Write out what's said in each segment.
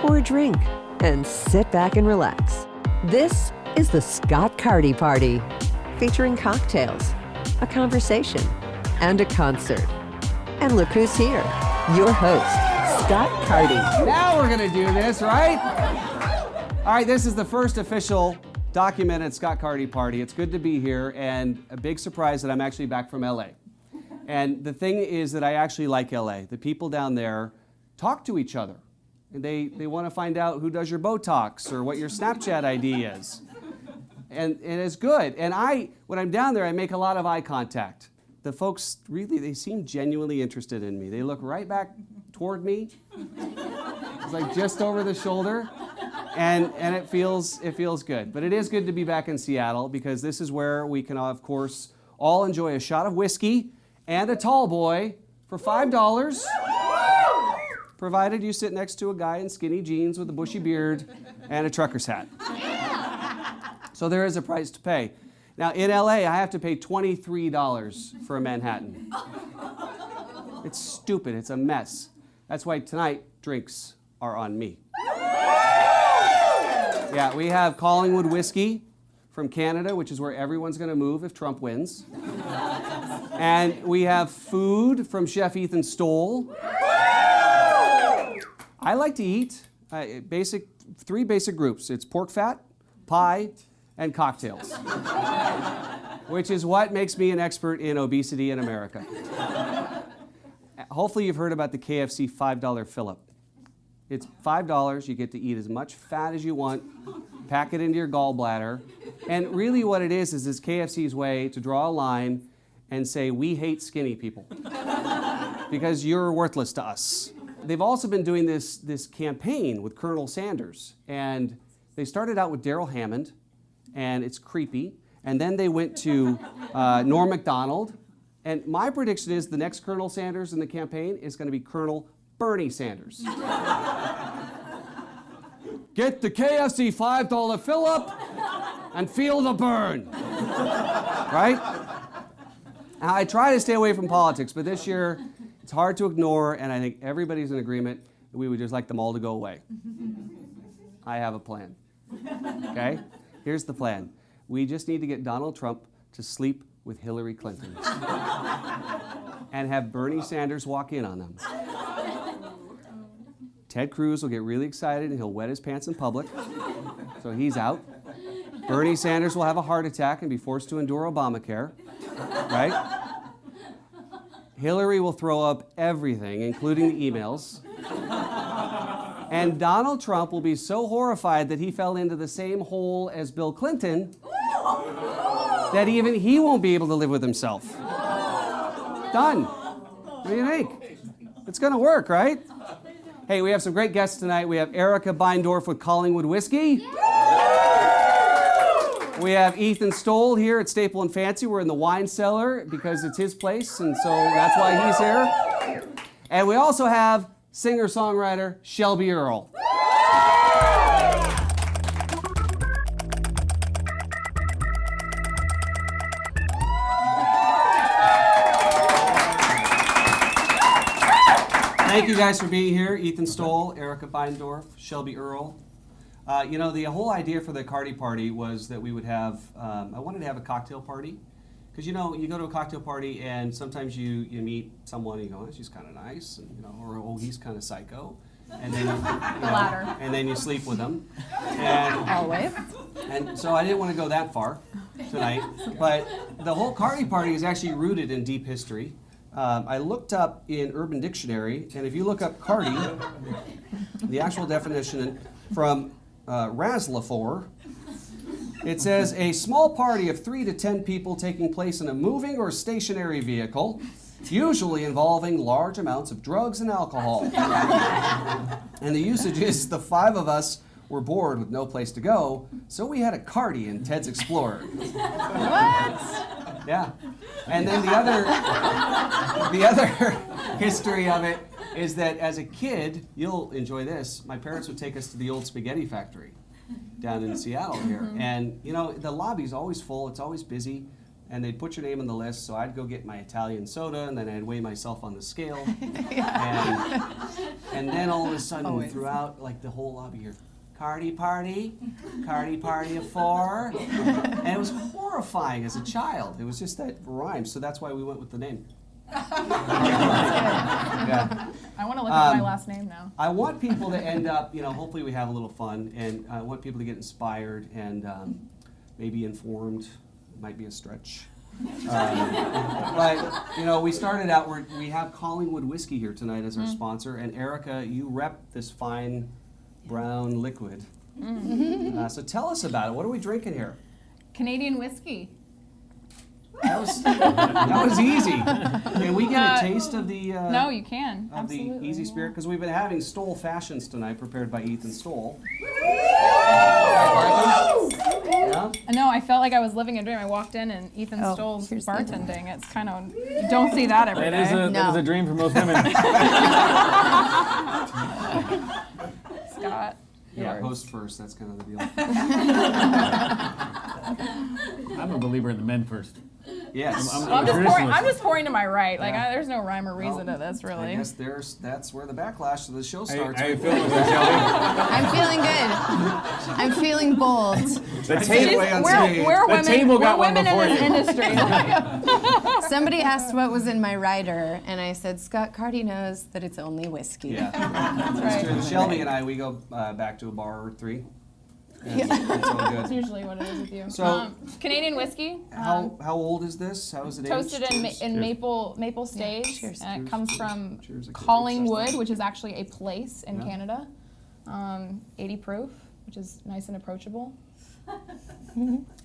pour a drink, and sit back and relax. This is the Scott Carty Party, featuring cocktails, a conversation, and a concert. And look who's here, your host, Scott Carty. Now we're gonna do this, right? All right, this is the first official documented Scott Carty Party. It's good to be here, and a big surprise that I'm actually back from LA. And the thing is that I actually like LA. The people down there talk to each other. And they want to find out who does your Botox or what your Snapchat ID is. And it's good. And when I'm down there, I make a lot of eye contact. The folks really, they seem genuinely interested in me. They look right back toward me. It's like just over the shoulder. And it feels good. But it is good to be back in Seattle because this is where we can, of course, all enjoy a shot of whiskey and a tall boy for $5. Provided you sit next to a guy in skinny jeans with a bushy beard and a trucker's hat. So there is a price to pay. Now in LA, I have to pay $23 for a Manhattan. It's stupid, it's a mess. That's why tonight, drinks are on me. Yeah, we have Collingwood Whisky from Canada, which is where everyone's gonna move if Trump wins. And we have food from Chef Ethan Stowell. I like to eat three basic groups. It's pork fat, pie, and cocktails, which is what makes me an expert in obesity in America. Hopefully you've heard about the KFC $5 fill-up. It's $5, you get to eat as much fat as you want, pack it into your gallbladder, and really what it is it's KFC's way to draw a line and say, we hate skinny people because you're worthless to us. They've also been doing this campaign with Colonel Sanders, and they started out with Daryl Hammond, and it's creepy, and then they went to Norm Macdonald, and my prediction is the next Colonel Sanders in the campaign is going to be Colonel Bernie Sanders. Get the KFC $5 fill-up and feel the burn, right? Now, I try to stay away from politics, but this year, it's hard to ignore, and I think everybody's in agreement that we would just like them all to go away. I have a plan, okay? Here's the plan. We just need to get Donald Trump to sleep with Hillary Clinton and have Bernie Sanders walk in on them. Ted Cruz will get really excited and he'll wet his pants in public, so he's out. Bernie Sanders will have a heart attack and be forced to endure Obamacare, right? Hillary will throw up everything, including the emails. And Donald Trump will be so horrified that he fell into the same hole as Bill Clinton that even he won't be able to live with himself. Done. What do you think? It's gonna work, right? Hey, we have some great guests tonight. We have Erica Beindorff with Collingwood Whisky. We have Ethan Stowell here at Staple and Fancy. We're in the wine cellar because it's his place, and so that's why he's here. And we also have singer-songwriter Shelby Earl. Thank you guys for being here. Ethan Stowell, Erica Beindorff, Shelby Earl. The whole idea for the Carty Party was that we would have, I wanted to have a cocktail party. Because, you go to a cocktail party and sometimes you meet someone and you go, oh, she's kind of nice, and, or, oh, he's kind of psycho. And then, the latter. And then you sleep with them. And, always. And so I didn't want to go that far tonight. But the whole Carty Party is actually rooted in deep history. I looked up in Urban Dictionary, and if you look up Carty, the actual definition from Raslafor, it says a small party of 3 to 10 people taking place in a moving or stationary vehicle, usually involving large amounts of drugs and alcohol. And the usage is the 5 of us were bored with no place to go, so we had a Carty in Ted's Explorer. What? Yeah. And then the other history of it is that as a kid, you'll enjoy this, my parents would take us to the old spaghetti factory down in Seattle here. And the lobby's always full, it's always busy, and they'd put your name on the list, so I'd go get my Italian soda, and then I'd weigh myself on the scale. And And then all of a sudden, throughout like the whole lobby here, Carty Party of 4. And it was horrifying as a child. It was just that rhyme, so that's why we went with the name. Yeah. I want to look up my last name now. I want people to end up, hopefully we have a little fun, and I want people to get inspired and maybe informed. It might be a stretch. But, we started out, we have Collingwood Whisky here tonight as our sponsor, and Erica, you rep this fine brown liquid. So tell us about it. What are we drinking here? Canadian whiskey. That was easy. Can we get a taste of the No, you can. of Absolutely, the Easy Spirit? Because we've been having Stowell Fashions tonight, prepared by Ethan Stowell. Yeah? No, I felt like I was living a dream. I walked in and Ethan Stowell's bartending. It's kind of, you don't see that every day. That is a dream for most women. Scott. Yeah, yours. host first. That's kind of the deal. I'm a believer in the men first. Yes. I'm just pouring to my right. Like, there's no rhyme or reason to this, really. I guess that's where the backlash of the show starts. How you feeling with that, Shelby? I'm feeling good. I'm feeling bold. The table, We're the women, table got we're one women before in this you. industry. Somebody asked what was in my rider, and I said, Scott Carty knows that it's only whiskey. Yeah. That's That's right. true. Shelby and I, we go back to a bar or 3. And it's all That's good. usually what it is with you. So- Canadian whiskey. How old is this? How is it aged? Toasted in Cheers. maple stage. cheers. And it comes from Cheers. I can't Collingwood, taste which is actually a place in Yeah. Canada. 80 proof, which is nice and approachable.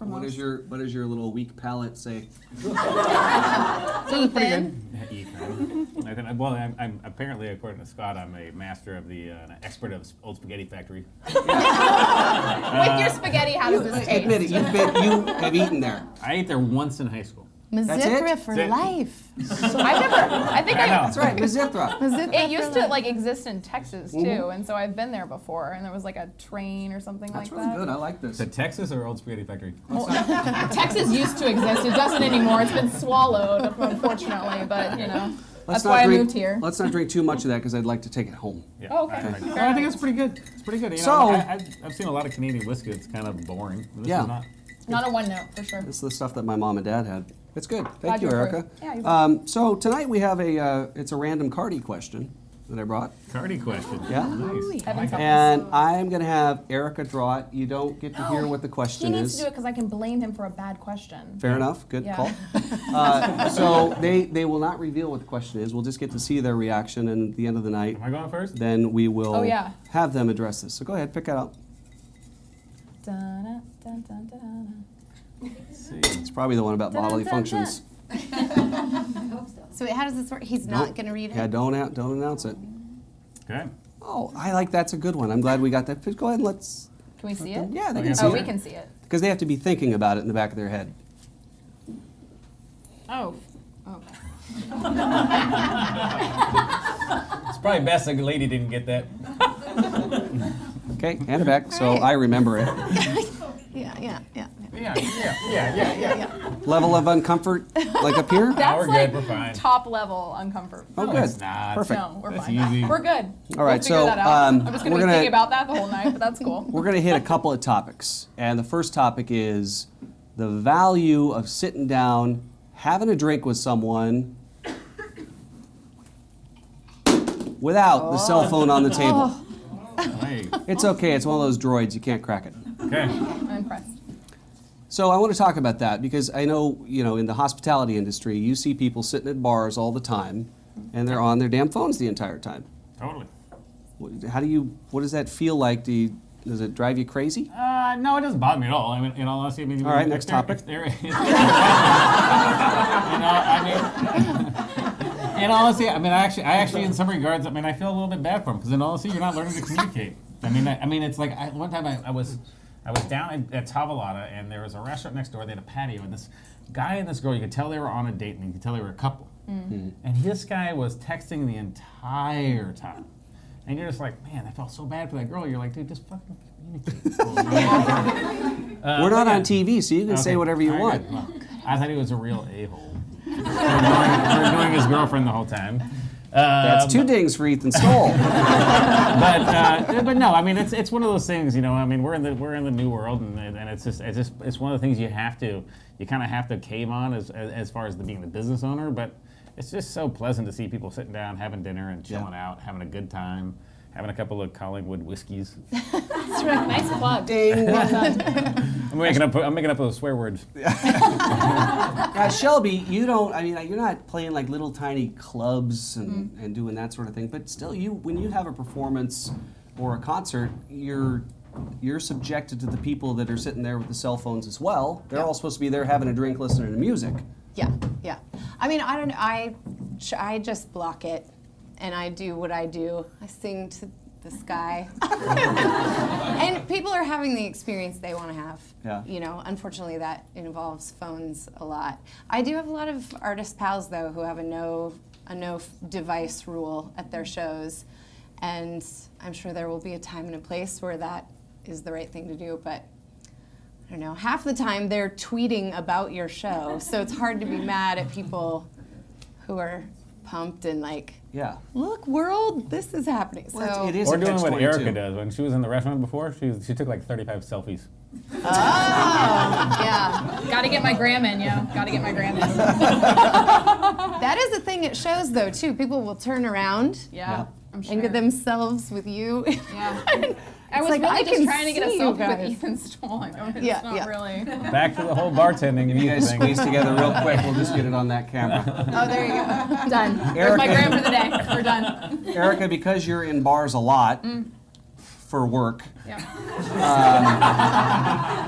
What does your little weak palate say? Ethan. Well, I'm apparently, according to Scott, I'm a master of the expert of Old Spaghetti Factory. With your spaghetti, how does this taste? Admit it. You have eaten there. I ate there once in high school. Mazithra for That's it. life. I think I know. That's right, Mazithra. Mazithra It used for to life. exist in Texas too, and so I've been there before, and there was like a train or something That's like really that. good. I like this. Is it Texas or Old Spaghetti Factory? Texas used to exist. It doesn't anymore. It's been swallowed, unfortunately. But that's why I moved here. Let's not drink too much of that because I'd like to take it home. Yeah. Oh, okay. I think it's pretty good. It's pretty good. So- I've seen a lot of Canadian whiskey. It's kind of boring. This Yeah. is not. Not a one note for sure. This is the stuff that my mom and dad had. It's good. Thank Glad you, you Erica. approve. Yeah, you're So tonight we have it's a random Carty question that I brought. Carty question. Yeah. Nice. Heaven help us. And I'm going to have Erica draw it. You don't get to hear what the He question needs is. to do it because I can blame him for a bad question. Fair enough. Good Yeah. call. So they will not reveal what the question is. We'll just get to see their reaction, and at the end of the night, Am I going first? then we will Oh, yeah. have them address this. So go ahead, pick it out. Dun, dun, dun, dun, dun. Let's see. It's probably the one about bodily Dun, dun, dun. functions. So wait, how does this work? He's not going to read it? Yeah, don't announce it. Okay. Oh, I like that's a good one. I'm glad we got that. Go ahead and let's. Can we see it? Yeah, they Oh, can yeah. see Oh, it. we can see it. Because they have to be thinking about it in the back of their head. Oh. It's probably best the lady didn't get that. Okay, hand it back so I remember it. Yeah. Yeah. Level of uncomfort, like up here? That's we're like good, we're fine. top level uncomfort. Oh, No, good. it's not. Perfect. No, we're That's fine. easy. We're good. All right, we'll figure so, that out. I'm just going we're to be gonna- thinking about that the whole night, but that's cool. We're going to hit a couple of topics. And the first topic is the value of sitting down, having a drink with someone without the cell phone on the table. Hey. It's okay, it's one of those droids, you can't crack it. Okay. I'm impressed. So I want to talk about that because I know, in the hospitality industry, you see people sitting at bars all the time and they're on their damn phones the entire time. Totally. What does that feel like? Does it drive you crazy? No, it doesn't bother me at all. I mean, in all honesty, All right, next topic. In all honesty, I actually, in some regards, I feel a little bit bad for him because in all honesty, you're not learning to communicate. It's like one time I was down at Tavalata and there was a restaurant next door. They had a patio and this guy and this girl, you could tell they were on a date and you could tell they were a couple. And this guy was texting the entire time. And you're just like, man, I felt so bad for that girl. You're like, dude, just fucking communicate. We're not on TV, so you can say Okay. whatever you All want. right, good. Well, I thought he was a real a-hole. We're ignoring his girlfriend the whole time. That's 2 dings for Ethan Stowell. But no, I mean it's one of those things, I mean we're in the new world, and it's one of the things you kind of have to cave on as far as being the business owner. But it's just so pleasant to see people sitting down, having dinner, and chilling out, having a good time, having a couple of Collingwood whiskeys. That's right. Nice plug. I'm making up those swear words. Shelby, you're not playing like little tiny clubs and doing that sort of thing, but still, when you have a performance or a concert, you're subjected to the people that are sitting there with the cell phones as well. They're all supposed to be there having a drink, listening to music. Yeah. I mean, I just block it, and I do what I do. I sing to the sky. And people are having the experience they want to have. Yeah. Unfortunately that involves phones a lot. I do have a lot of artist pals though who have a no device rule at their shows, and I'm sure there will be a time and a place where that is the right thing to do, but I don't know, half the time they're tweeting about your show, so it's hard to be mad at people who are pumped and like, look, world, this is happening. Well, it is Or a doing what catch-22. Erica does when she was in the restaurant before. She took like 35 selfies. Oh, yeah. Gotta get my gram in, Gotta get my gram in. That is a thing at shows though too. People will turn around Yeah, I'm sure. and get themselves with you. Yeah. I was like, really I just can trying to get a see you selfie with guys. Ethan Stowell. It's Yeah, not yeah. really. Back to the whole bartending and You eating guys thing. squeeze together real quick. We'll just get it on that camera. Oh, there you go. Done. There's my Erica. gram for the day. We're done. Erica, because you're in bars a lot for work, Yeah.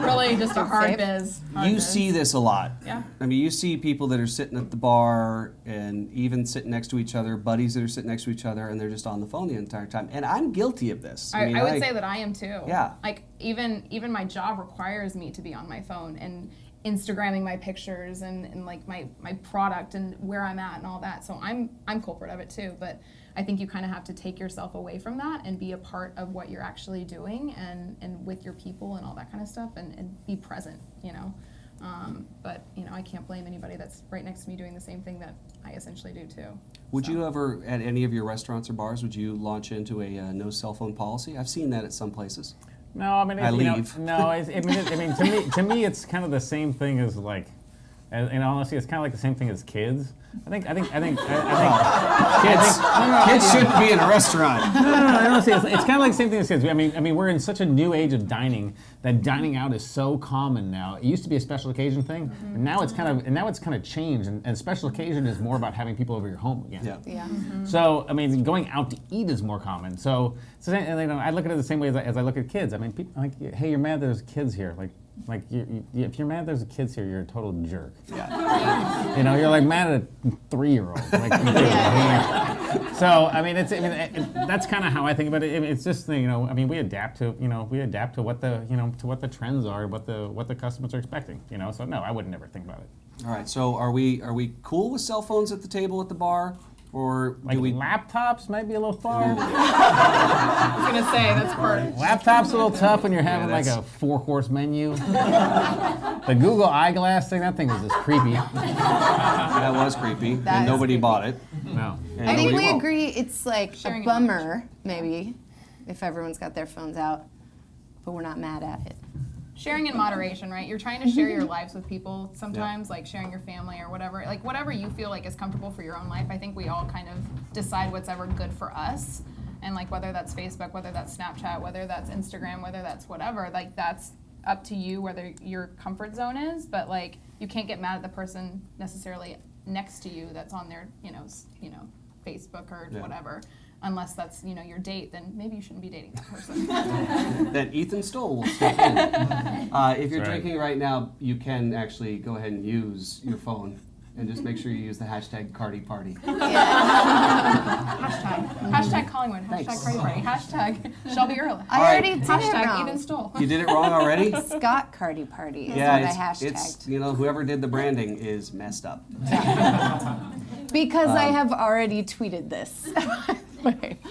Really just a hard Safe. biz. you see this a lot. Yeah. I mean, you see people that are sitting at the bar and even sitting next to each other, buddies that are sitting next to each other, and they're just on the phone the entire time. And I'm guilty of this. I would say that I am too. Yeah. Like even my job requires me to be on my phone and Instagramming my pictures and like my product and where I'm at and all that. So I'm culprit of it too. But I think you kind of have to take yourself away from that and be a part of what you're actually doing and with your people and all that kind of stuff and be present, But I can't blame anybody that's right next to me doing the same thing that I essentially do too. Would you ever, at any of your restaurants or bars, would you launch into a no cell phone policy? I've seen that at some places. No, I mean, to me, it's kind of the same thing as like, honestly, it's kind of like the same thing as kids. I think Kids shouldn't be in a restaurant. No, honestly, it's kind of like the same thing as kids. I mean, we're in such a new age of dining that dining out is so common now. It used to be a special occasion thing, and now it's kind of changed. And special occasion is more about having people over your home again. Yeah. Yeah. So I mean, going out to eat is more common. So I look at it the same way as I look at kids. I mean, people like, hey, you're mad there's kids here, Like if you're mad there's kids here, you're a total jerk. Yeah. You're like mad at a 3-year-old. So I mean, that's kind of how I think about it. It's just we adapt to what the trends are, what the customers are expecting. So no, I would never think about it. All right. So are we cool with cell phones at the table at the bar, or Like do we? laptops might be a little far. I was gonna say that's part. Laptops a little tough when you're having like that's- a 4-course menu. The Google eyeglass thing, that thing is just creepy. That was creepy, That and is nobody creepy. bought it. No. and I think nobody we will. agree it's like Sharing a bummer, maybe, if everyone's got their phones out, but we're not mad at it. Sharing in moderation, right? You're trying to share your lives with people sometimes, like sharing your family or whatever. Like whatever you feel like is comfortable for your own life. I think we all kind of decide what's ever good for us. And like whether that's Facebook, whether that's Snapchat, whether that's Instagram, whether that's whatever, like that's up to you whether your comfort zone is. But like you can't get mad at the person necessarily next to you that's on their, Facebook or whatever. Unless that's, your date, then maybe you shouldn't be dating that person. Then Ethan Stowell will step in. If you're That's right. drinking right now, you can actually go ahead and use your phone and just make sure you use the hashtag Carty Party. Hashtag Collingwood, hashtag Carty Party, hashtag Shelby Earl. I right. already did it Hashtag wrong. Ethan Stowell. You did it wrong already? Scott Carty Party is Yeah, what I it's hashtagged. whoever did the branding is messed up. Because I have already tweeted this.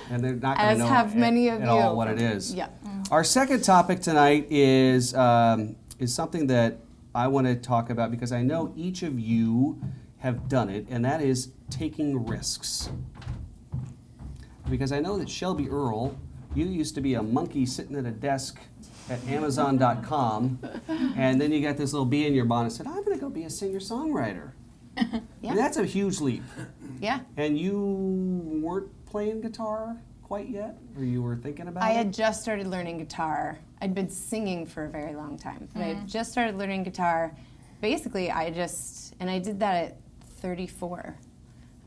And they're not going As to know have many of at all you. what it is. Yeah. Our second topic tonight is something that I want to talk about because I know each of you have done it, and that is taking risks. because I know that Shelby Earl, you used to be a monkey sitting at a desk at Amazon.com, and then you got this little bee in your bonnet and said, I'm going to go be a singer-songwriter. Yeah. And that's a huge leap. Yeah. And you weren't playing guitar quite yet? Or you were thinking about I it? had just started learning guitar. I'd been singing for a very long time, but I had just started learning guitar. Basically, I did that at 34.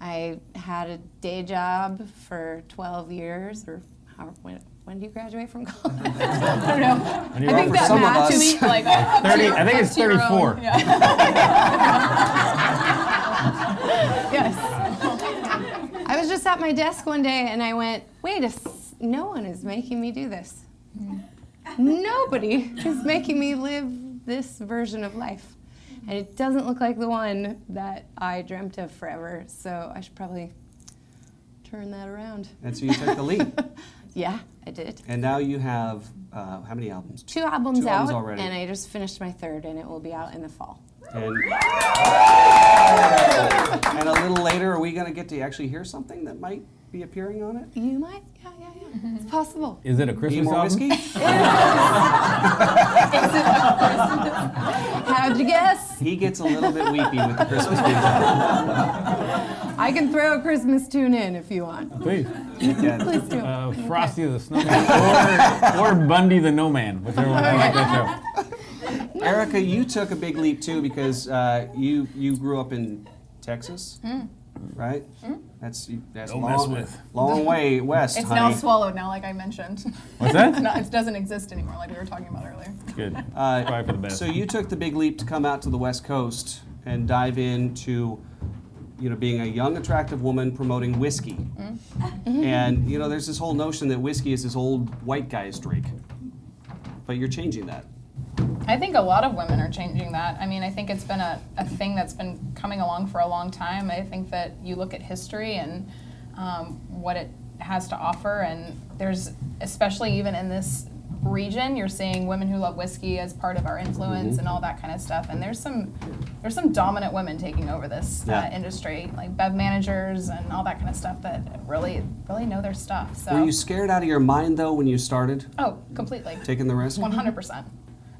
I had a day job for 12 years, or when do you graduate from college? I don't know. And you're I think for that some of math us. to me, like, up to 30, your- I think up it's to your own- 34. Yeah. Yes. I was just at my desk one day and I went, no one is making me do this. Nobody is making me live this version of life. And it doesn't look like the one that I dreamt of forever, so I should probably turn that around. And so you took the leap. Yeah, I did. And now you have, how many albums? 2 albums Two out, albums already. and I just finished my 3rd, and it will be out in the fall. And a little later, are we going to get to actually hear something that might be appearing on it? You might? Yeah. It's possible. Is it a Need Christmas more album? whiskey? How'd you guess? He gets a little bit weepy with the Christmas music. I can throw a Christmas tune in if you want. Please. Please do. Frosty the Snowman or Bundy the No Man, whichever one. I like that show. Erica, you took a big leap too because you grew up in Texas, right? That's Don't mess with. long way west, It's honey. now swallowed now, like I mentioned. What's that? No, it doesn't exist anymore, like we were talking about earlier. Good. Probably for the best. So you took the big leap to come out to the West Coast and dive into, being a young, attractive woman promoting whiskey. And there's this whole notion that whiskey is this old white guy's drink, but you're changing that. I think a lot of women are changing that. I mean, I think it's been a thing that's been coming along for a long time. I think that you look at history and what it has to offer, and there's, especially even in this region, you're seeing women who love whiskey as part of our influence and all that kind of stuff. And there's some dominant women taking over this industry, like bev managers and all that kind of stuff that really know their stuff. So Were you scared out of your mind though when you started Oh, completely. taking the risk? 100%.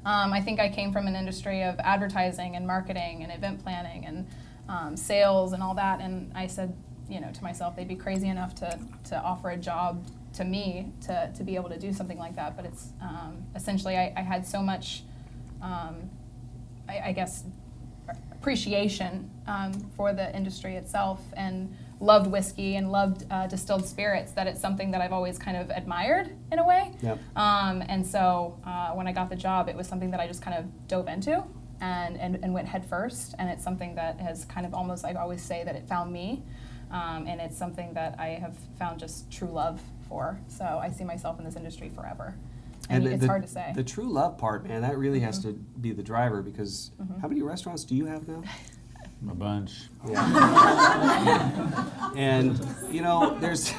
I think I came from an industry of advertising and marketing and event planning and sales and all that, and I said, to myself, they'd be crazy enough to offer a job to me to be able to do something like that. But it's essentially I had so much, I guess, appreciation for the industry itself, and loved whiskey and loved distilled spirits, that it's something that I've always kind of admired in a way. Yep. And so when I got the job, it was something that I just kind of dove into and went head first. And it's something that has kind of almost, I always say that it found me. And it's something that I have found just true love for. So I see myself in this industry forever. And it's hard to say. The true love part, man, that really has to be the driver because how many restaurants do you have now? A bunch. And, there's,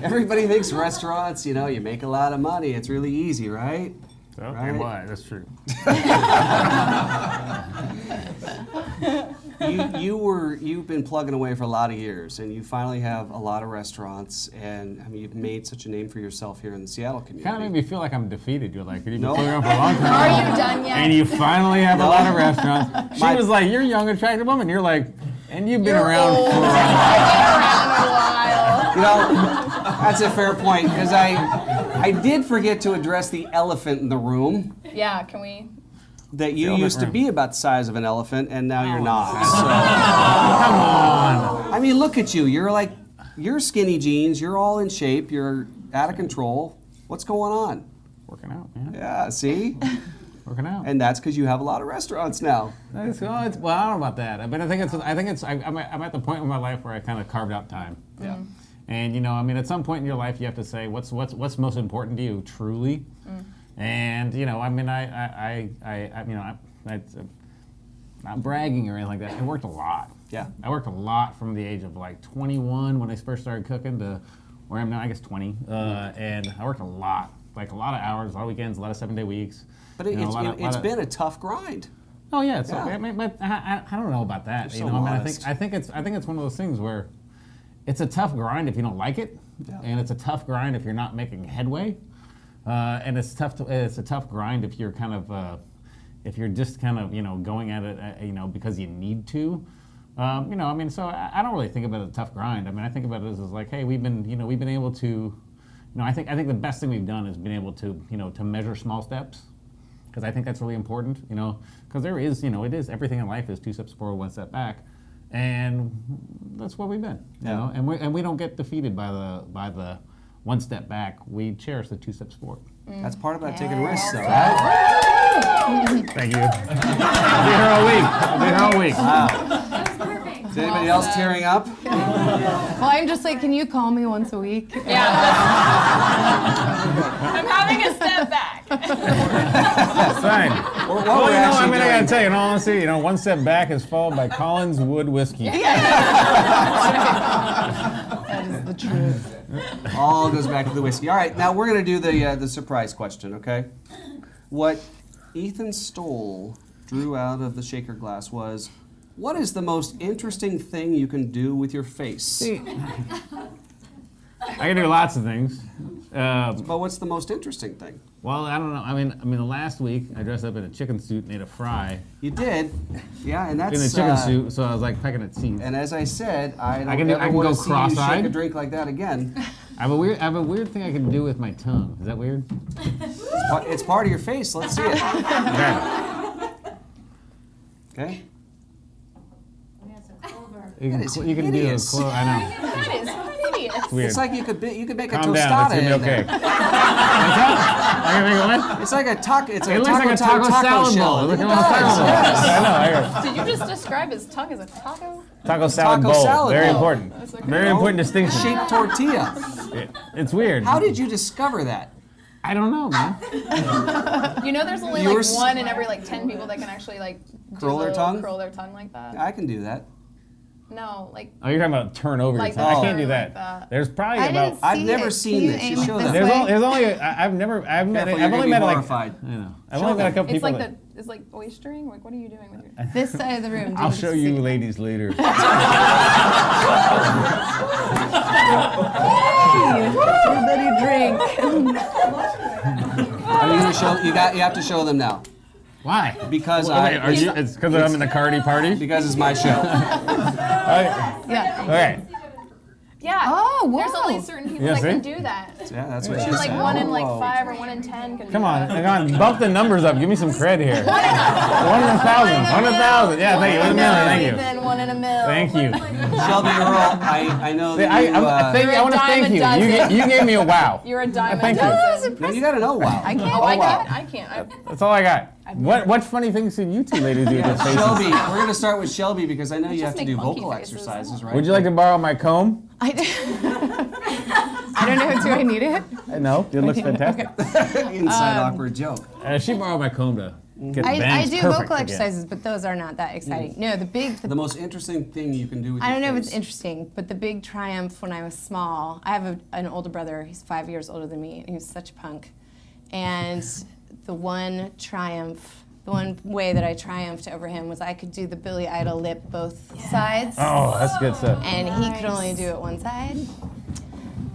everybody thinks restaurants, you make a lot of money. It's really easy, right? So, Right. and why? That's true. You've been plugging away for a lot of years, and you finally have a lot of restaurants, and you've made such a name for yourself here in the Seattle community. Kind of made me feel like I'm defeated. You're like, you've been No. playing around for a long time. Are you done yet? And you finally have a lot of restaurants. She My- was like, you're a young, attractive woman. You're like, and you've been You're around old. for a I've been around a while. That's a fair point, because I did forget to address the elephant in the room, Yeah, can we? that you elephant used to room. be about the size of an elephant, and now you're not. Come on. I mean, look at you. You're skinny jeans. You're all in shape. You're out of control. What's going on? Working out, man. Yeah, see? Working out. And that's because you have a lot of restaurants now. Well, I don't know about that, but I'm at the point in my life where I kind of carved out time. Yeah. And at some point in your life, you have to say what's most important to you, truly. And not bragging or anything like that. I worked a lot. Yeah. I worked a lot from the age of like 21 when I first started cooking to where I am now, I guess 20. And I worked a lot, like a lot of hours, a lot of weekends, a lot of 7-day weeks. But it's been a tough grind. Oh yeah, it's Yeah. okay. But I don't know about that. You're so modest. I think it's one of those things where it's a tough grind if you don't like it. and it's a tough grind if you're not making headway, and it's a tough grind if you're kind of if you're just kind of going at it because you need to. So I don't really think about it as a tough grind. I mean, I think about it as like, hey, we've been able to, I think the best thing we've done is been able to, to measure small steps, because I think that's really important, because there is, it is, everything in life is 2 steps forward, 1 step back, and that's where we've been, and we don't get defeated by the 1 step back. We cherish the 2 steps forward. That's part about taking risks, though, right? Thank you. I'll be here all week. Wow. Is anybody else tearing up? Well, I'm just like, can you call me once a week? Yeah. I'm having a step back. That's fine. What we're actually I gotta doing. tell you, in all honesty, 1 step back is followed by Collingwood Whisky. That is the truth. All goes back to the whiskey. All right, now we're going to do the surprise question, okay? What Ethan Stowell drew out of the shaker glass was, what is the most interesting thing you can do with your face? See, I can do lots of things. But what's the most interesting thing? Well, I don't know. I mean, last week I dressed up in a chicken suit and ate a fry You did, yeah, and that's in a chicken suit, so I was like pecking at seeds. And as I said, I can don't want go to see you cross-eyed. shake a drink like that again. I have a weird thing I can do with my tongue. Is that weird? It's part of your face. Let's see it. Okay. You That is can do a hideous. close. I know. That is hideous. It's weird. It's like you could make a Calm down. tostada It's gonna in be okay. there. What's that? I can make a what? It's like a taco. It's It a looks taco like a time taco taco salad shell. bowl. It looks It like a salad does, bowl. yes. I know. Did you just describe his tongue as a taco? Taco salad Taco bowl. salad Very bowl. important. That's okay. Very important distinction. Shaped tortilla. It's weird. How did you discover that? I don't know, man. There's only You were like s- 1 in every 10 people that can actually Curl their tongue? curl their tongue like that. I can do that. No, like Oh, you're talking about turn over Like your tongue. I that. can't do Like that. that. There's probably I about. didn't see I've never it. seen Can you this. You aim show it them. this way? There's only. I've never. I've met. Careful, I've you're only gonna met be like. horrified. I know. I've only met a couple it's people. like it's like oystering. Like what are you doing with your? This side of the room. I'll didn't show see you it. ladies later. Hey, everybody drink. Are you gonna show? You have to show them now Why? because It's because I'm in the Carty Party. because it's my show. Yeah. Okay. Yeah. Oh, There's wow. only certain people Yeah, that can see? do that. Yeah, that's what she Like said. 1 in Whoa. 5 or 1 in 10 can. Come do on, that. hang on. Bump the numbers up. Give me some cred here. 1 in 1,000. 1 in 1,000. Yeah, thank you. 1 in a million. Thank you. Then 1 in a mill. Thank you. Shelby Earl, I know that you. I want to You're a dime thank a you. dozen. You gave me a wow. You're a diamond Thank you. dozen. No, you gotta know wow. I can't. Oh, I wow. can't. I can't. That's all I got. What funny things did you two ladies do with your faces? Shelby, we're gonna start with Shelby because I know you just have to make do monkey vocal faces. exercises, right? Would you like to borrow my comb? I don't know. Do I need it? No, it looks fantastic. Inside awkward joke. She borrowed my comb to get the I bangs do perfect vocal again. exercises, but those are not that exciting. No, The most interesting thing you can do with I your don't know if face. it's interesting, but the big triumph when I was small, I have an older brother, he's 5 years older than me, and he was such a punk. And the one way that I triumphed over him was I could do the Billy Idol lip both sides, Oh, that's good stuff. and he could only do it one side.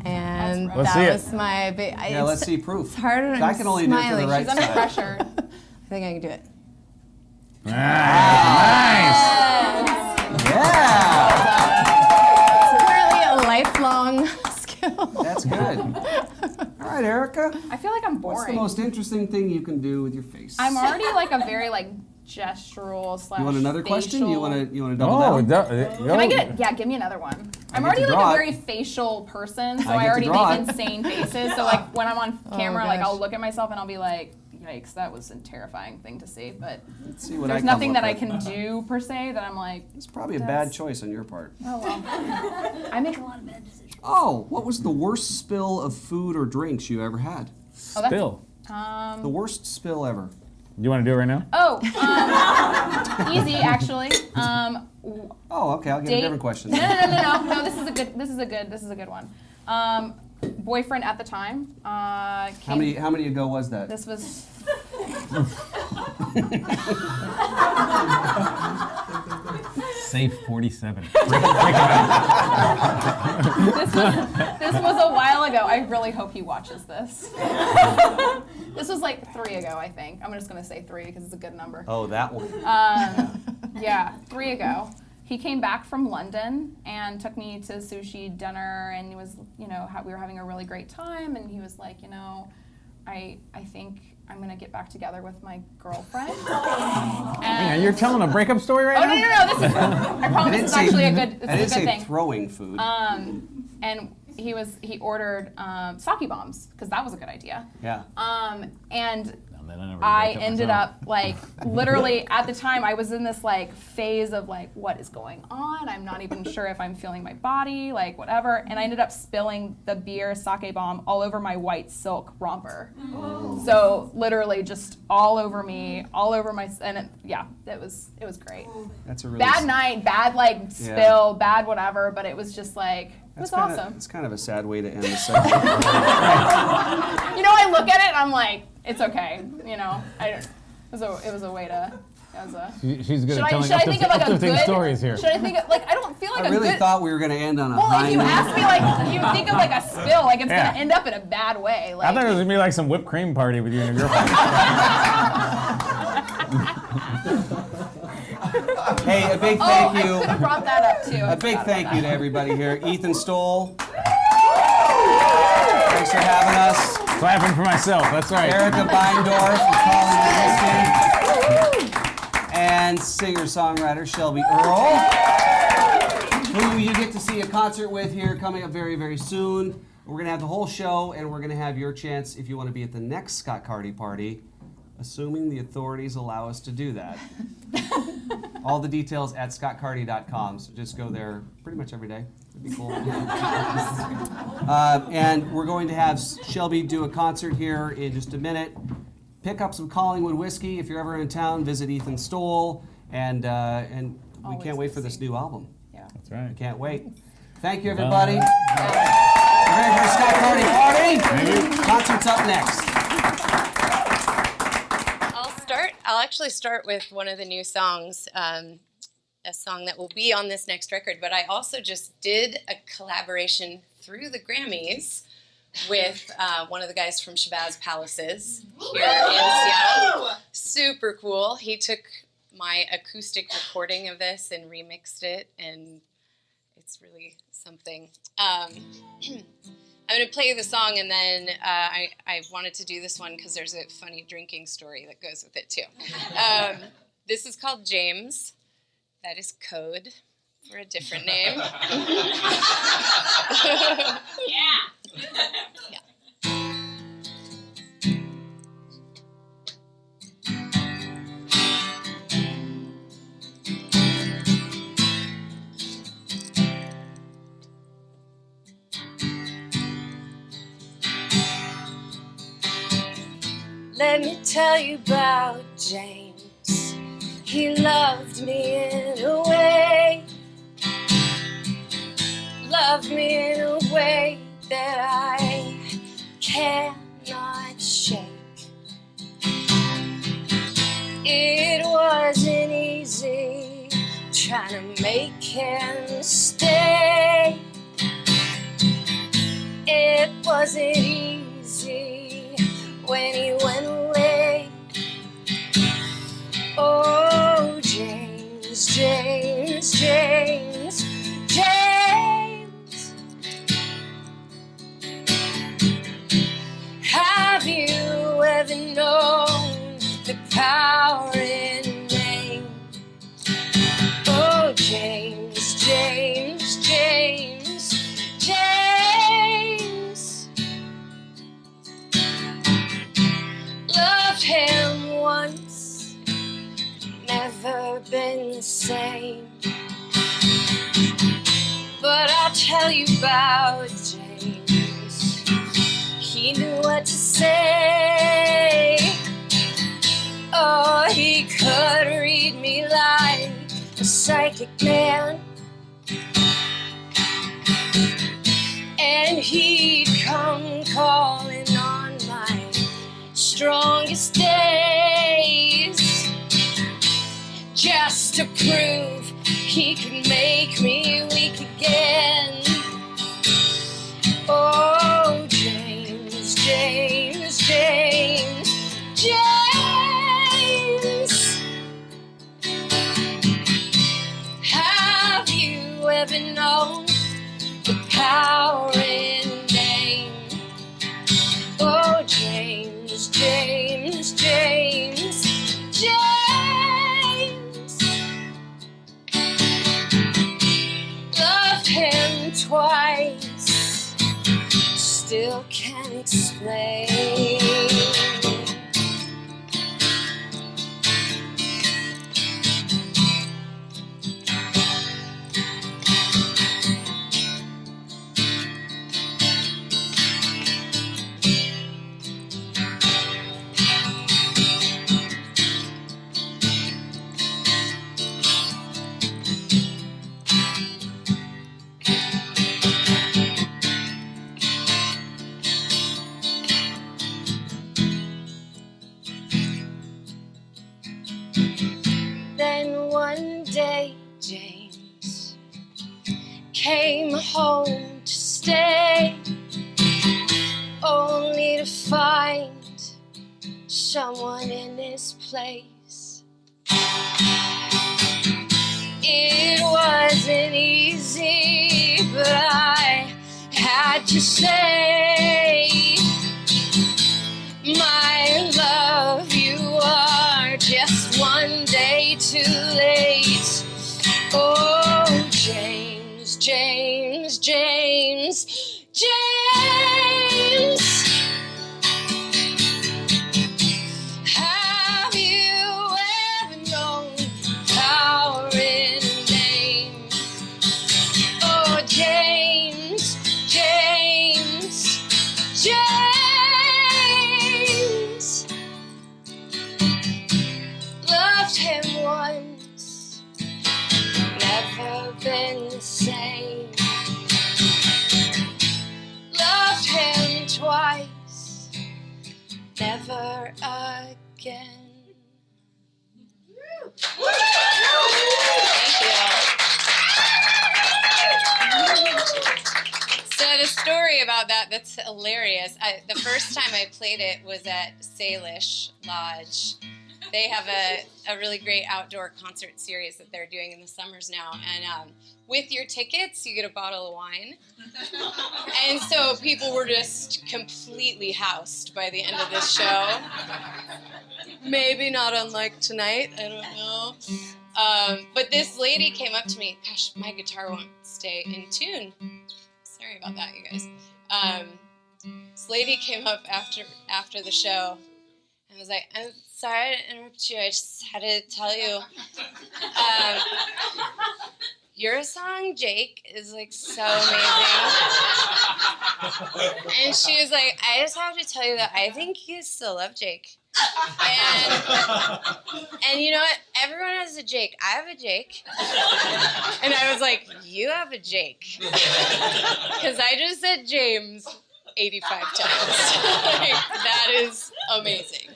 And Let's see that it. was my big. Yeah, let's see proof. It's harder. I can only do it for the right She's under side. pressure. I think I can do it. Nice. Yeah, It's apparently a lifelong skill. that's good. All right, Erica. I feel like I'm What's the boring. most interesting thing you can do with your face? I'm already like a very gestural slash. You want another question? You want to double Oh, down? Can I get? Yeah, give me another one. I'm get already to like draw a it. very facial person, so I I, get to already draw make it. insane faces. So like when I'm on camera, like gosh. I'll look at myself and I'll be like, "Yikes, that was a terrifying thing to see." But Let's see what there's I come nothing up that I with. can do per se that I'm like, It's probably a bad choice on your part. oh well. I make a lot of bad decisions. Oh, what was the worst spill of food or drinks you ever had? Oh, that's, Bill, The worst spill ever. you want to do it right now? Easy actually. Oh, okay. I'll get a Date. different question. No. This is a good one. Boyfriend at the time. How many ago was that? This was. Safe 47. This was a while ago. I really hope he watches this. This was like 3 ago, I think. I'm just gonna say 3 because it's a good number. Oh, that one. Yeah, 3 ago. He came back from London and took me to sushi dinner, and he was, we were having a really great time, and he was like, I think I'm gonna get back together with my girlfriend. Yeah, you're telling a breakup story right now? No, this is, I promise this is actually a good thing. Throwing food. And he ordered sake bombs, because that was a good idea. Yeah. And I ended up literally at the time I was in this phase of what is going on? I'm not even sure if I'm feeling my body, whatever. And I ended up spilling the beer sake bomb all over my white silk romper. Oh. So literally just all over me, all over my, and it was great. That's a really bad night, bad spill, bad whatever, but it was just it was awesome. It's kind of a sad way to end the segment. I look at it and I'm like, it's okay. It was a way to. She's good at telling uplifting stories here. Should I think of, I don't feel like I really thought we were going to end on a well, high if you note. ask me, you think of a spill, it's going to end up in a bad way. I thought it was going to be some whipped cream party with you and your girlfriend. Hey, a big thank you. I could have brought that up too. A big thank you to everybody here. Ethan Stowell. Thanks for having us. Clapping for myself, that's right. Erica Beindorff from Collingwood Whisky. And singer-songwriter Shelby Earl, who you get to see a concert with here coming up very, very soon. We're going to have the whole show, and we're going to have your chance if you want to be at the next Scott Carty Party, assuming the authorities allow us to do that. All the details at scottcarty.com, so just go there pretty much every day. It'd be cool. And we're going to have Shelby do a concert here in just a minute. Pick up some Collingwood Whiskey. If you're ever in town, visit Ethan Stowell. And we can't wait for this new album. Yeah. That's right. We can't wait. Thank you, everybody. We're ready for the Scott Carty Party. Thank you. Concert's up next. I'll actually start with one of the new songs, a song that will be on this next record, but I also just did a collaboration through the Grammys with one of the guys from Shabazz Palaces here in Seattle. Super cool. He took my acoustic recording of this and remixed it, and it's really something. I'm going to play the song, and then I wanted to do this one because there's a funny drinking story that goes with it, too. This is called James. That is code for a different name. Yeah. Let me tell you about James. He loved me in a way. Loved me in a way that I cannot shake. It wasn't easy trying to make him stay. It wasn't easy when he went away. Oh, James, James, James, James. Have you ever known the power in name? Oh, James, James, James, James. Loved him once, never been the same. But I'll tell you about James. He knew what to say. Oh, he could read me like a psychic man. And he'd come calling on my strongest days, just to prove he could make me weak again. Oh, James, James, James, James. Have you ever known the power in name? Oh, James, James, James, James. Loved him twice, still can't explain. Then one day James came home to stay, only to find someone in his place. It wasn't easy, but I had to say, my love, you are just one day too late. Oh, James, James, James, James. Have you ever known power in a name? Oh, James, James, James. Loved him once, never been the same. Loved him twice, never again. Thank you. So the story about that's hilarious. The first time I played it was at Salish Lodge. They have a really great outdoor concert series that they're doing in the summers now. And with your tickets, you get a bottle of wine. And so people were just completely housed by the end of this show. Maybe not unlike tonight, I don't know. But this lady came up to me. Gosh, my guitar won't stay in tune. Sorry about that, you guys. This lady came up after the show and was like, I'm sorry to interrupt you. I just had to tell you. Your song, Jake, is like so amazing. And she was like, I just have to tell you that I think you still love Jake. And you know what? Everyone has a Jake. I have a Jake. And I was like, you have a Jake. Because I just said James 85 times. Like, that is amazing.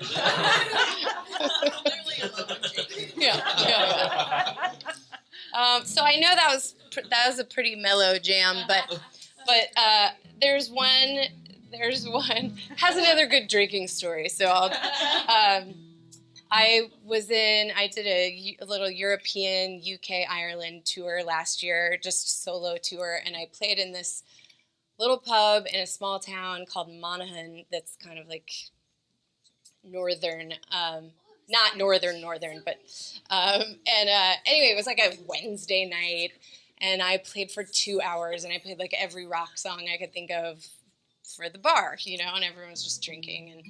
Yeah. So I know that was a pretty mellow jam, but there's one has another good drinking story. So I did a little European UK Ireland tour last year, just solo tour, and I played in this little pub in a small town called Monaghan that's kind of like northern, not northern, but anyway, it was like a Wednesday night, and I played for 2 hours, and I played like every rock song I could think of for the bar, you know, and everyone was just drinking,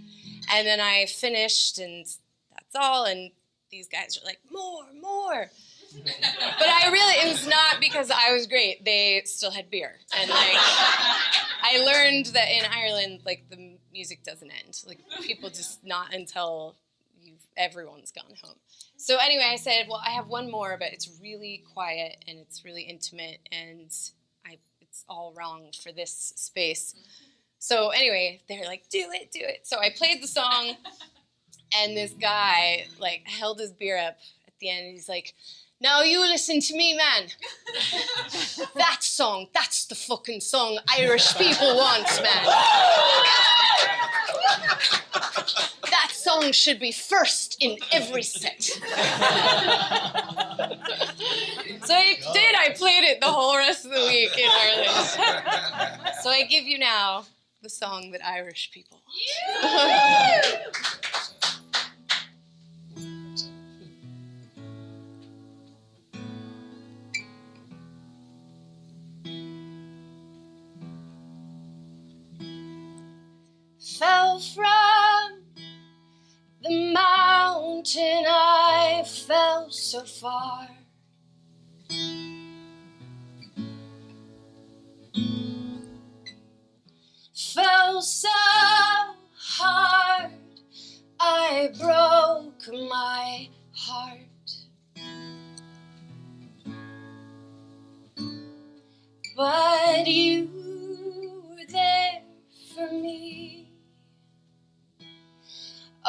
and then I finished, and that's all, and these guys are like, more. But it was not because I was great. They still had beer. And, like, I learned that in Ireland, like, the music doesn't end. Like, people just not until everyone's gone home. So anyway, I said, well, I have one more, but it's really quiet, and it's really intimate, and it's all wrong for this space. So anyway, they're like, do it. So I played the song, and this guy, like, held his beer up at the end, and he's like, Now you listen to me, man. That song, that's the fucking song Irish people want, man. That song should be first in every set. So I did. I played it the whole rest of the week in Ireland. So I give you now the song that Irish people want. Fell from the mountain, I fell so far. Fell so hard, I broke my heart. But you were there for me.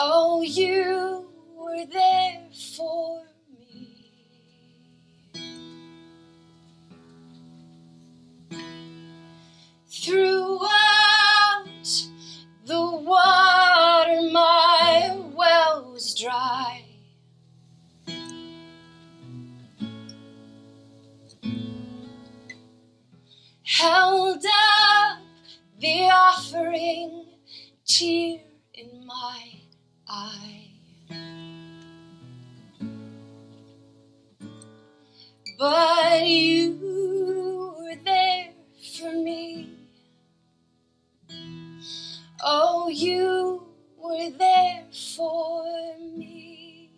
Oh, you were there for me. Throughout the water, my well was dry. Held up the offering, tear in my eye. But you were there for me. Oh, you were there for me.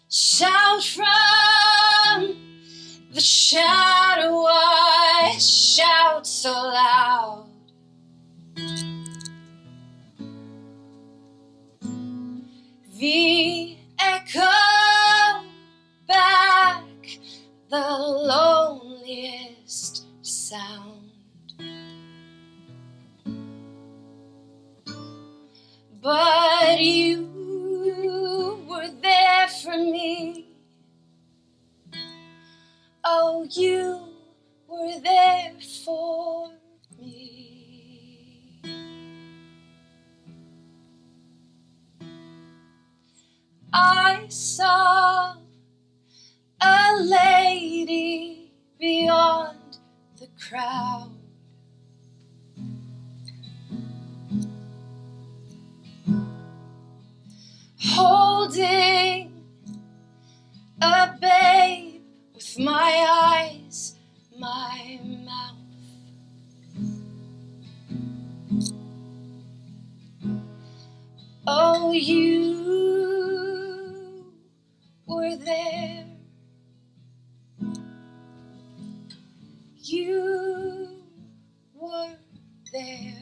Shout from the shadow, I shout so loud. The echo back, the loneliest sound. But you were there for me. Oh, you were there for me. I saw a lady beyond the crowd. Holding a babe with my eyes, my mouth. Oh, you were there. You were there.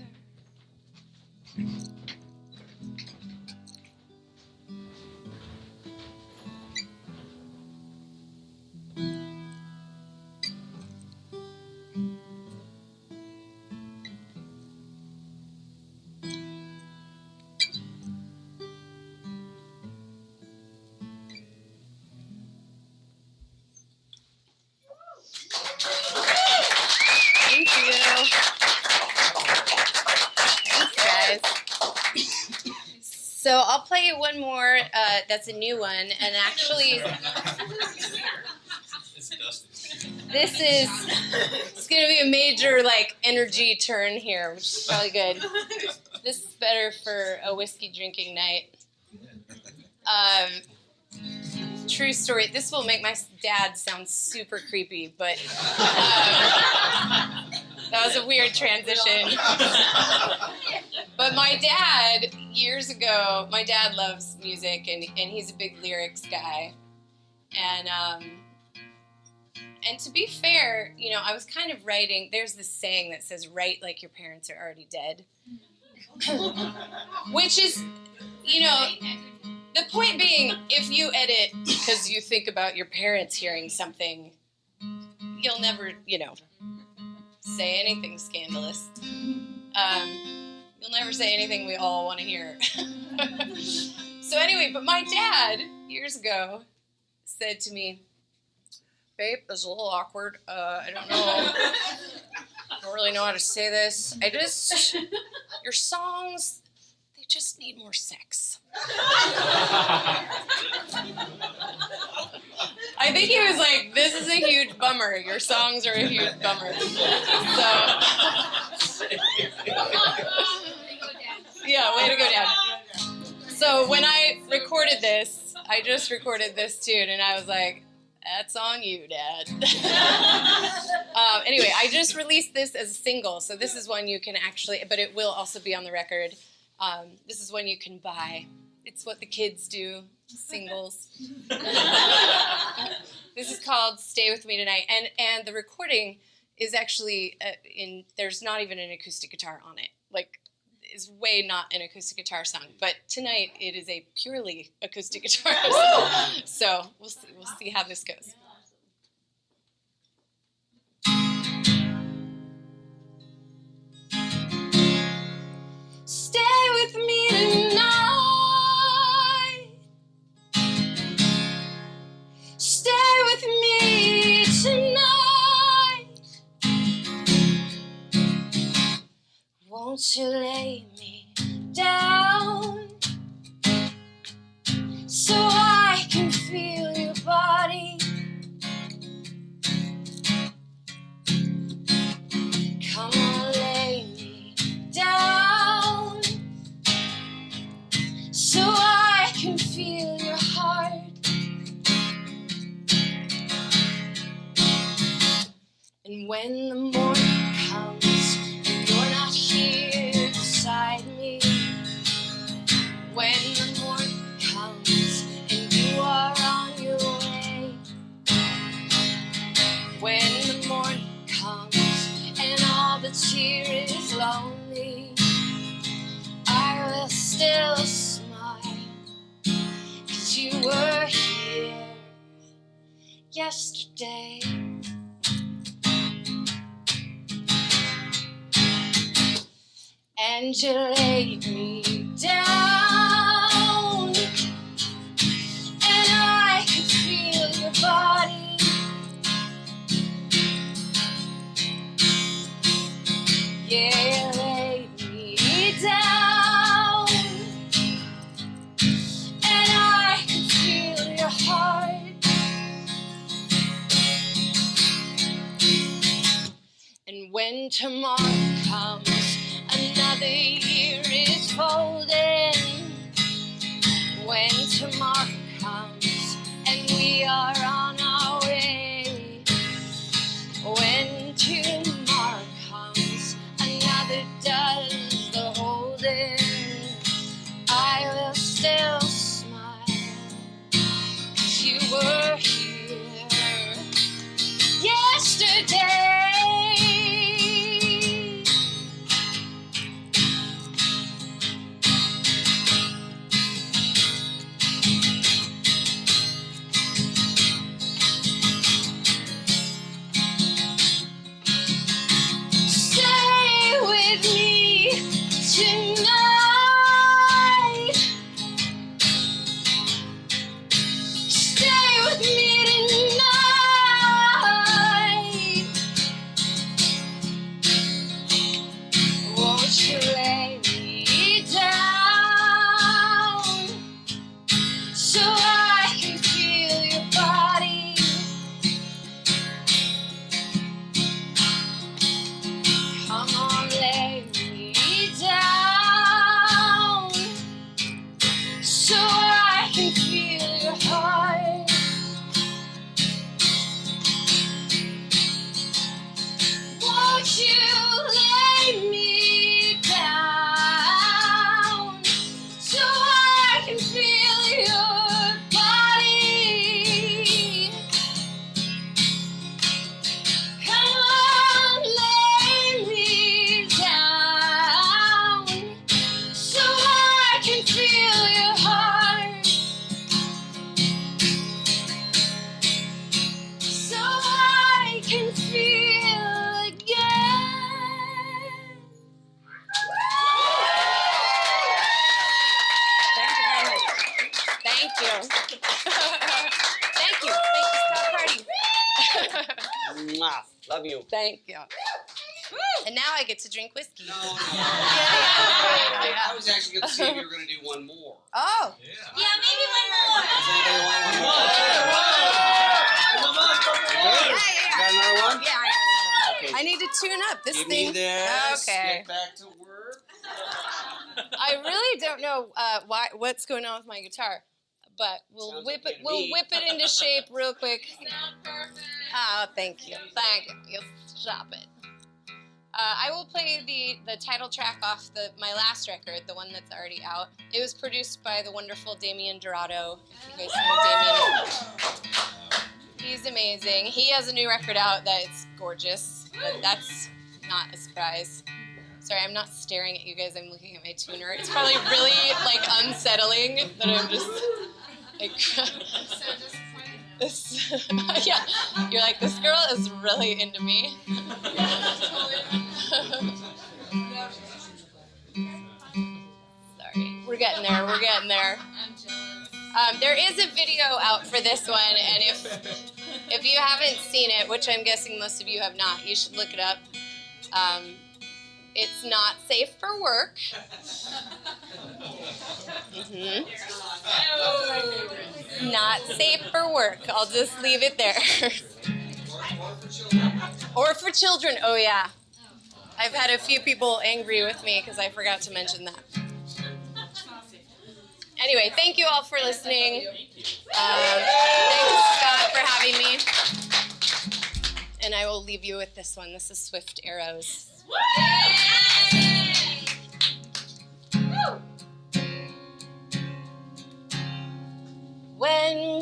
Thank you. Thanks, guys. So I'll play you one more that's a new one, and actually this is, it's going to be a major like energy turn here, which is probably good. This is better for a whiskey drinking night. True story. This will make my dad sound super creepy, but that was a weird transition. But my dad, years ago, my dad loves music, and he's a big lyrics guy. And to be fair, you know, I was kind of writing, there's this saying that says, write like your parents are already dead. Which is, you know, the point being, if you edit because you think about your parents hearing something, you'll never, you know, say anything scandalous. You'll never say anything we all want to hear. So anyway, but my dad, years ago, said to me, babe, this is a little awkward. I don't really know how to say this. Your songs, they just need more sex. I think he was like, this is a huge bummer. Your songs are a huge bummer. So, yeah, way to go, Dad. So when I recorded this, I just recorded this tune, and I was like, that's on you, Dad. Anyway, I just released this as a single, so this is one you can actually, but it will also be on the record. This is one you can buy. It's what the kids do, singles. This is called Stay With Me Tonight, and the recording is actually there's not even an acoustic guitar on it. Like, is way not an acoustic guitar song, but tonight it is a purely acoustic guitar song. So we'll see how this goes. Stay with me tonight. Stay with me tonight. Won't you lay me down so I can feel your body? Come on, lay me down so I can feel your heart. And when the morning comes and you're not here beside me, when the morning comes and you are on your way, when the morning comes and all that's here is lonely, I will still smile, 'cause you were here yesterday. And you laid me down, and I could feel your body. Yeah, you laid me down, and I could feel your heart. And when tomorrow comes, another year is folding. When tomorrow comes and we are on our way, when tomorrow comes, another does the holding, I will still smile, 'cause you were here yesterday. Tonight, stay with me tonight. Won't you lay me down so I can feel your body? Come on, lay me down so I can feel your heart. Won't you lay me down so I can feel your body? Thank you, Scott Carty. Mwah. Love you. Thank you. And now I get to drink whiskey. No. I was actually going to see if you were going to do one more. Oh. Yeah, maybe one more. Does anybody want one more? Good. You got another one? Yeah, I got it. Okay. I need to tune up this Give thing. me this. Okay. Get back to work. I really don't know what's going on with my guitar, but we'll Sounds whip okay it. to We'll me. whip it into shape real quick. Oh, thank you. Thank you. You'll stop it. I will play the title track off my last record, the one that's already out. It was produced by the wonderful Damien Dorado. If you guys know Damien. He's amazing. He has a new record out that's gorgeous, but that's not a surprise. Sorry, I'm not staring at you guys. I'm looking at my tuner. It's probably really unsettling that I'm just this. Yeah, you're like, this girl is really into me. Sorry, we're getting there. We're getting there. There is a video out for this one, and if you haven't seen it, which I'm guessing most of you have not, you should look it up. It's not safe for work. Not safe for work. I'll just leave it there. Or for children. Oh yeah. I've had a few people angry with me because I forgot to mention that. Anyway, thank you all for listening. Thanks, Scott, for having me. And I will leave you with this one. This is Swift Arrows. When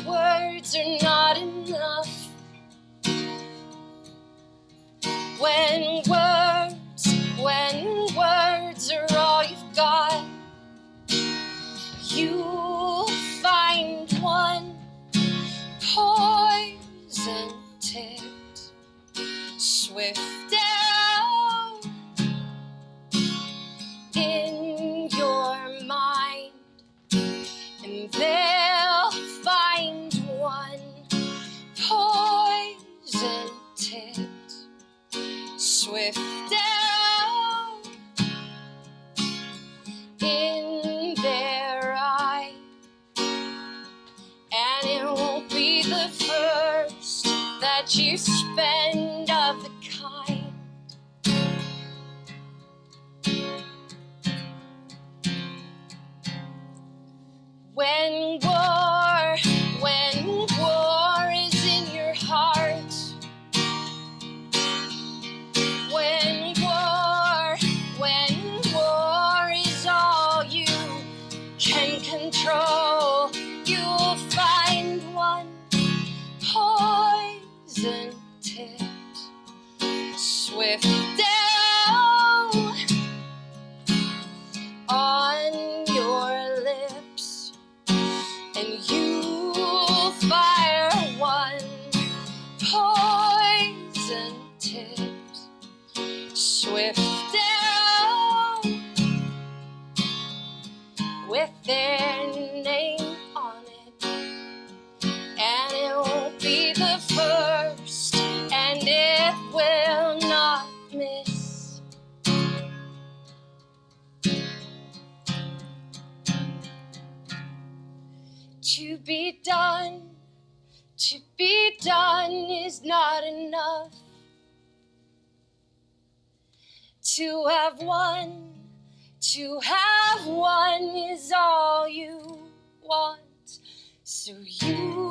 words are not enough, when words are all you've got, you'll find one poison tipped swift arrow in your mind, and they'll find one poison tipped swift arrow in their eye, and it won't be the first that you spend of the kind. When war is in your heart, when war is all you can control, you'll find one poison tipped swift arrow on your lips, and you'll fire one poison tipped swift arrow with their name on it, and it won't be the first, and it will not miss. To be done is not enough. To have one is all you want. So you